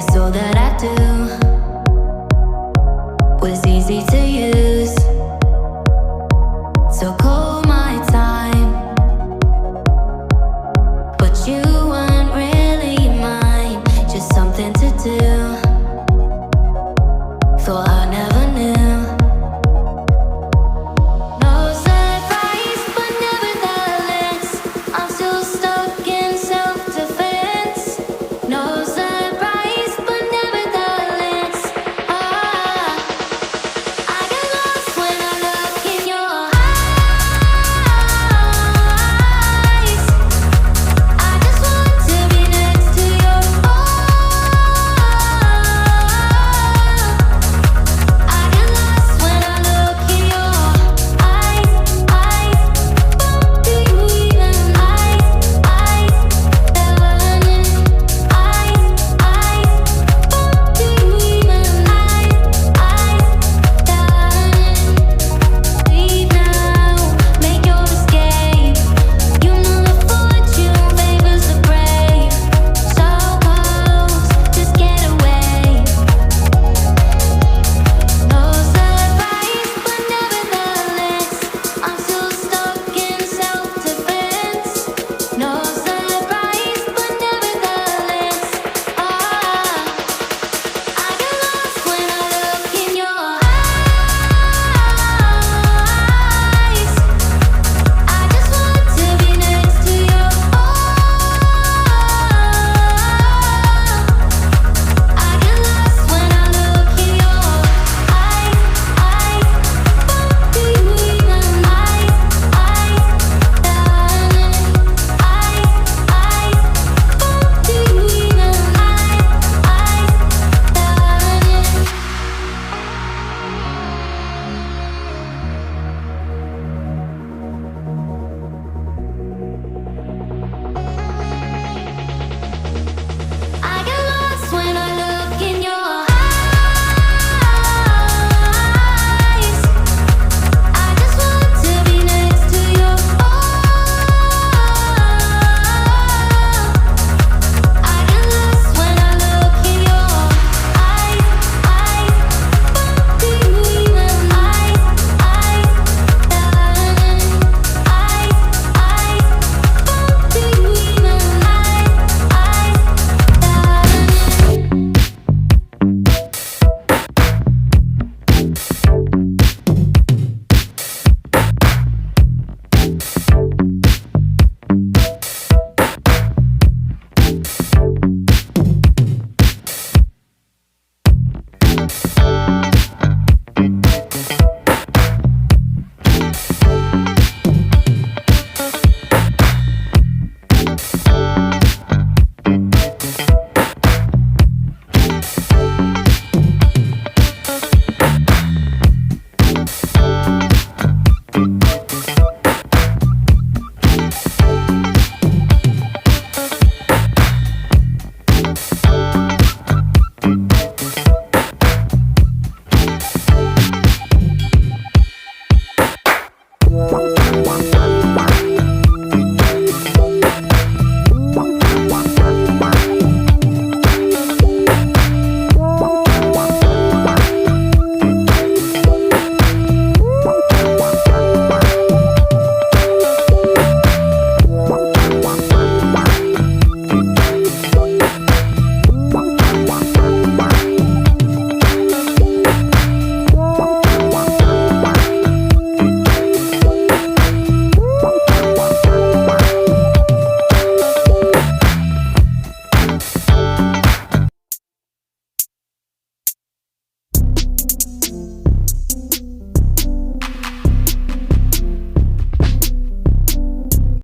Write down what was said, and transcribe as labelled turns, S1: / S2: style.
S1: guess all that I do was easy to use. So call my time, but you weren't really mine, just something to do. Thought I never knew. No surprise, but nevertheless, I'm still stuck in self-defense. No surprise, but nevertheless, I get lost when I look in your eyes. I just want to be next to your I get lost when I look in your eyes. Do you even burning? Do you even leave now, make your escape. You know the fortune favors the brave. So close, just get away. No surprise, but nevertheless, I'm still stuck in self-defense. No surprise, but nevertheless, I get lost when I look in your eyes. I just want to be next to your I get lost when I look in your eyes. Do you even do you even I get lost when I look in your eyes. I just want to be next to your I get lost when I look in your eyes. Do you even do you even